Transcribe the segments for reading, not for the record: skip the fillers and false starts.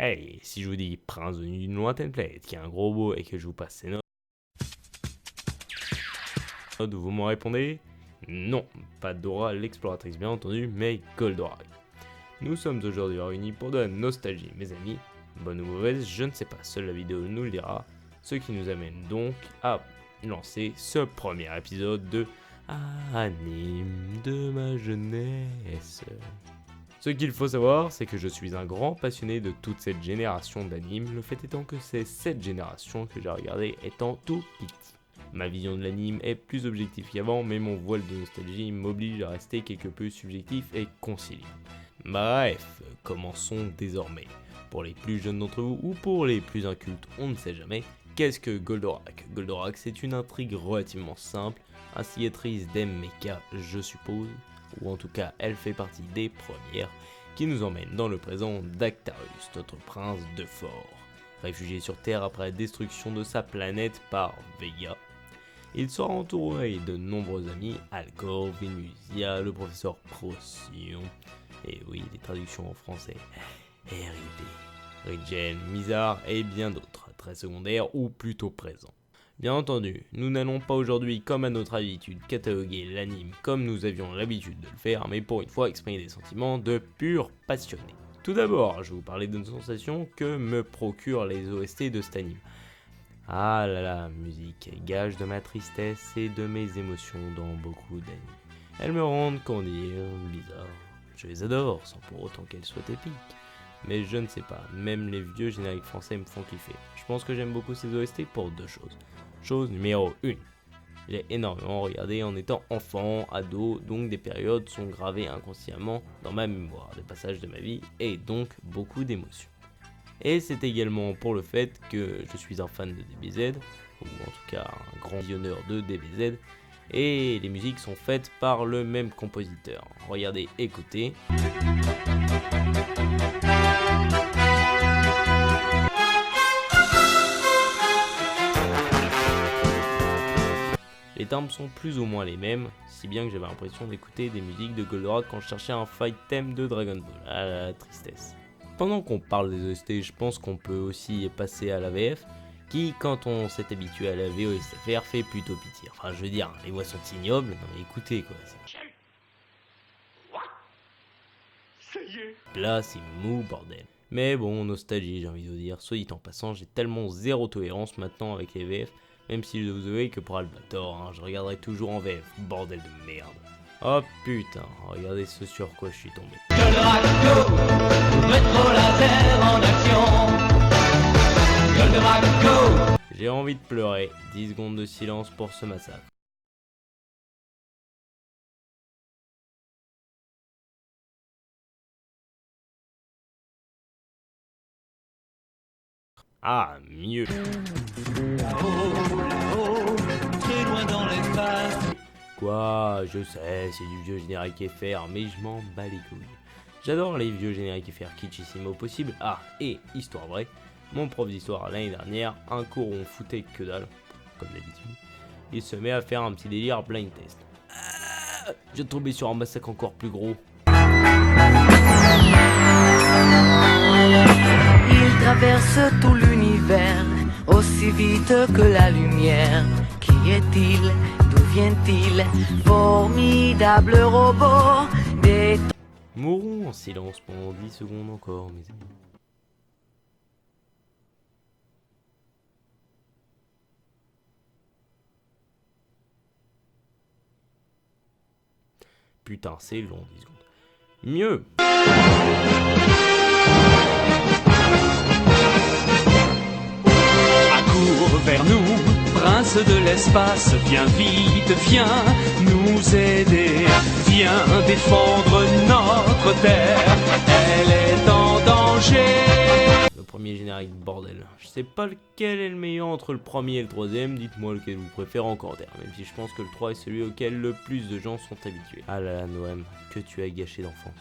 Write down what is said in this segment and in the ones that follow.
Hey, si je vous dis prince venu d'une lointaine planète qui a un gros beau et que je vous passe ses notes, vous m'en répondez non, pas Dora l'exploratrice bien entendu, mais Goldorak. Nous sommes aujourd'hui réunis pour de la nostalgie, mes amis. Bonne ou mauvaise, je ne sais pas, seule la vidéo nous le dira. Ce qui nous amène donc à lancer ce premier épisode de Anime de ma jeunesse. Ce qu'il faut savoir, c'est que je suis un grand passionné de toute cette génération d'animes, le fait étant que c'est cette génération que j'ai regardée étant tout petit. Ma vision de l'anime est plus objective qu'avant, mais mon voile de nostalgie m'oblige à rester quelque peu subjectif et conciliant. Bref, commençons désormais. Pour les plus jeunes d'entre vous ou pour les plus incultes, on ne sait jamais, qu'est-ce que Goldorak ? Goldorak, c'est une intrigue relativement simple, instigatrice des mechas, je suppose, ou en tout cas elle fait partie des premières, qui nous emmène dans le présent d'Actarus, notre prince de fort. Réfugié sur Terre après la destruction de sa planète par Vega, il sera entouré de nombreux amis, Alcor, Venusia, le professeur Procyon, et oui, les traductions en français, R.I.P., Rigel, Mizar et bien d'autres, très secondaires ou plutôt présents. Bien entendu, nous n'allons pas aujourd'hui, comme à notre habitude, cataloguer l'anime comme nous avions l'habitude de le faire, mais pour une fois exprimer des sentiments de purs passionnés. Tout d'abord, je vais vous parler d'une sensation que me procurent les OST de cet anime. Ah là là, musique, gage de ma tristesse et de mes émotions dans beaucoup d'animes. Elles me rendent, comment dire, bizarre. Je les adore, sans pour autant qu'elles soient épiques. Mais je ne sais pas, même les vieux génériques français me font kiffer. Je pense que j'aime beaucoup ces OST pour deux choses. Chose numéro 1. J'ai énormément regardé en étant enfant, ado, donc des périodes sont gravées inconsciemment dans ma mémoire, des passages de ma vie et donc beaucoup d'émotions. Et c'est également pour le fait que je suis un fan de DBZ, ou en tout cas un grand visionneur de DBZ, et les musiques sont faites par le même compositeur. Regardez, écoutez. Les timbres sont plus ou moins les mêmes, si bien que j'avais l'impression d'écouter des musiques de Goldorak quand je cherchais un fight theme de Dragon Ball. Ah la tristesse. Pendant qu'on parle des OST, je pense qu'on peut aussi passer à la VF, qui, quand on s'est habitué à la VOSTFR, fait plutôt pitié. Enfin, je veux dire, les voix sont ignobles, non mais écoutez quoi. Là, c'est mou, bordel. Mais bon, nostalgie, j'ai envie de vous dire. Soit dit en passant, j'ai tellement zéro tolérance maintenant avec les VF, même si je dois vous avouer que pour Albator, je regarderai toujours en VF, bordel de merde. Oh putain, regardez ce sur quoi je suis tombé. Goldorak Go, rétro laser en action. Goldorak Go. J'ai envie de pleurer, 10 secondes de silence pour ce massacre. Ah, mieux. Là-haut, très loin dans l'espace. Quoi, je sais, c'est du vieux générique FR, mais je m'en bats les couilles. J'adore les vieux génériques FR kitschissimo possible. Ah, et histoire vraie, mon prof d'histoire l'année dernière, un cours où on foutait que dalle, comme d'habitude, il se met à faire un petit délire blind test. Ah, je vais tomber sur un massacre encore plus gros. Il traverse tout l'univers, aussi vite que la lumière. Qui est-il? D'où vient-il? Formidable robot des... Mourons en silence pendant 10 secondes encore, mes amis. Putain, c'est long, 10 secondes. Mieux. Accours vers nous, prince de l'espace, viens vite, viens nous aider, viens défendre notre terre, elle est en danger. Le premier générique, bordel. Je sais pas lequel est le meilleur entre le premier et le troisième, dites-moi lequel vous préférez encore d'air, même si je pense que le 3 est celui auquel le plus de gens sont habitués. Ah là là, Noëm, que tu as gâché d'enfance.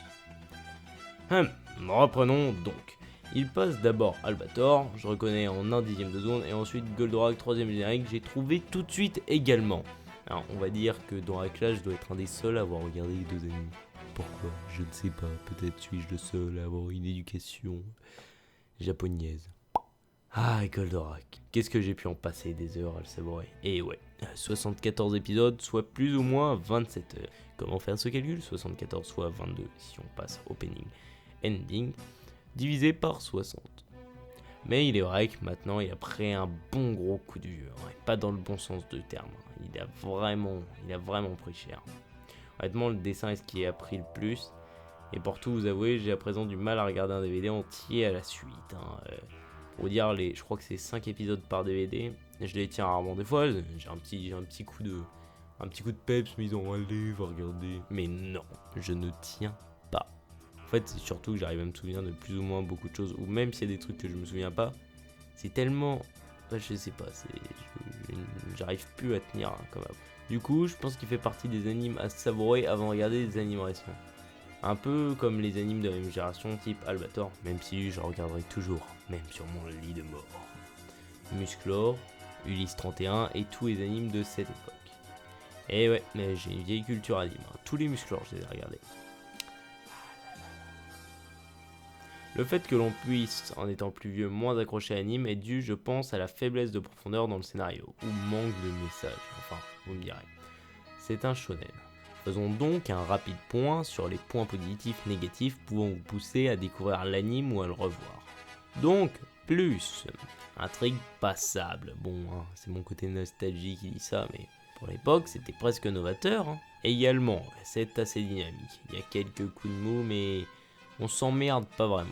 Reprenons donc. Il passe d'abord Albator, je reconnais en un dixième de seconde, et ensuite Goldorak, troisième générique, j'ai trouvé tout de suite également. Alors on va dire que dans la classe, je dois être un des seuls à avoir regardé les deux animes. Pourquoi? Je ne sais pas, peut-être suis-je le seul à avoir une éducation. japonaise. Ah, Goldorak, qu'est-ce que j'ai pu en passer des heures à le savourer. Et ouais, 74 épisodes, soit plus ou moins 27 heures. Comment faire ce calcul? 74 fois 22, si on passe opening, ending, divisé par 60. Mais il est vrai que maintenant il a pris un bon gros coup de vieux, ouais, pas dans le bon sens du terme. Il a vraiment pris cher. Honnêtement, le dessin est ce qui a pris le plus. Et pour tout vous avouer, j'ai à présent du mal à regarder un DVD entier à la suite. Pour dire, je crois que c'est 5 épisodes par DVD. Je les tiens rarement. Des fois, j'ai un petit coup de peps, mais ils ont allez, va regarder. Mais non, je ne tiens pas. En fait, c'est surtout que j'arrive à me souvenir de plus ou moins beaucoup de choses. Ou même s'il y a des trucs que je me souviens pas, c'est tellement... je sais pas, j'arrive plus à tenir comme avant. Du coup, je pense qu'il fait partie des animes à savourer avant de regarder des animes récents. Un peu comme les animes de la même génération, type Albator, même si je regarderai toujours, même sur mon lit de mort. Musclor, Ulysse 31 et tous les animes de cette époque. Et ouais, mais j'ai une vieille culture anime, tous les Musclor, je les ai regardés. Le fait que l'on puisse, en étant plus vieux, moins accroché à l'anime est dû, je pense, à la faiblesse de profondeur dans le scénario, ou manque de message, enfin, vous me direz. C'est un shonen. Faisons donc un rapide point sur les points positifs, négatifs pouvant vous pousser à découvrir l'anime ou à le revoir. Donc, plus, intrigue passable. Bon, c'est mon côté nostalgie qui dit ça, mais pour l'époque, c'était presque novateur. Également, c'est assez dynamique. Il y a quelques coups de mou, mais on s'emmerde pas vraiment.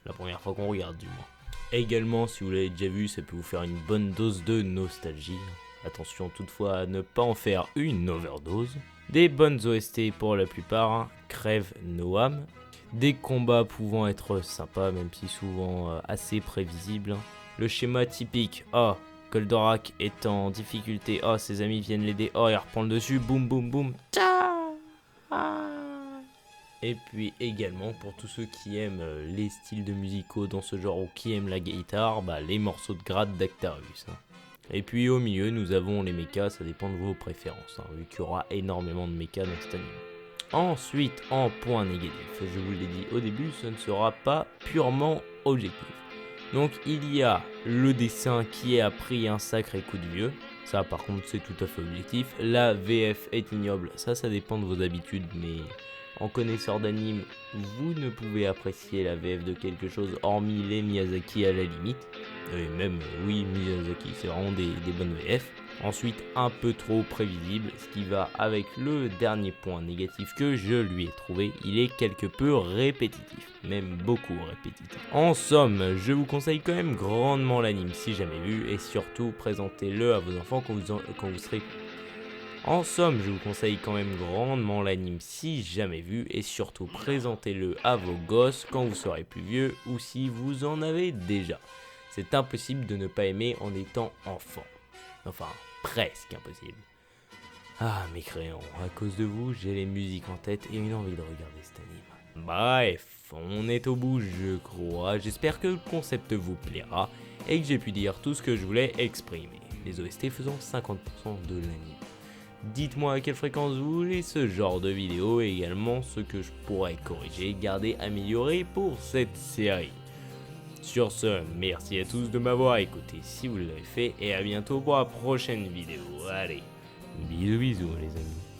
La première fois qu'on regarde, du moins. Également, si vous l'avez déjà vu, ça peut vous faire une bonne dose de nostalgie. Attention toutefois à ne pas en faire une overdose. Des bonnes OST pour la plupart, crève Noam. Des combats pouvant être sympas, même si souvent assez prévisibles. Le schéma typique, Goldorak est en difficulté, ses amis viennent l'aider, il reprend le dessus, boum boum boum. Et puis également, pour tous ceux qui aiment les styles de musicaux dans ce genre ou qui aiment la guitare, les morceaux de grade d'Actarus. Et puis au milieu, nous avons les mechas, ça dépend de vos préférences, vu qu'il y aura énormément de mechas dans cet anime. Ensuite, en point négatif, je vous l'ai dit au début, ce ne sera pas purement objectif. Donc il y a le dessin qui a pris un sacré coup de vieux, ça par contre c'est tout à fait objectif. La VF est ignoble, ça dépend de vos habitudes, mais en connaisseur d'anime, vous ne pouvez apprécier la VF de quelque chose hormis les Miyazaki à la limite. Et même, oui, Miyazaki, c'est vraiment des bonnes VF. Ensuite, un peu trop prévisible, ce qui va avec le dernier point négatif que je lui ai trouvé. Il est quelque peu répétitif, même beaucoup répétitif. En somme, je vous conseille quand même grandement l'anime si jamais vu, et surtout présentez-le à vos enfants quand vous serez... En somme, je vous conseille quand même grandement l'anime si jamais vu, et surtout présentez-le à vos gosses quand vous serez plus vieux, ou si vous en avez déjà. C'est impossible de ne pas aimer en étant enfant. Enfin, presque impossible. Ah, mes crayons, à cause de vous, j'ai les musiques en tête et une envie de regarder cet anime. Bref, on est au bout, je crois. J'espère que le concept vous plaira et que j'ai pu dire tout ce que je voulais exprimer. Les OST faisant 50% de l'anime. Dites-moi à quelle fréquence vous voulez ce genre de vidéo et également ce que je pourrais corriger, garder, améliorer pour cette série. Sur ce, merci à tous de m'avoir écouté si vous l'avez fait et à bientôt pour la prochaine vidéo. Allez, bisous les amis.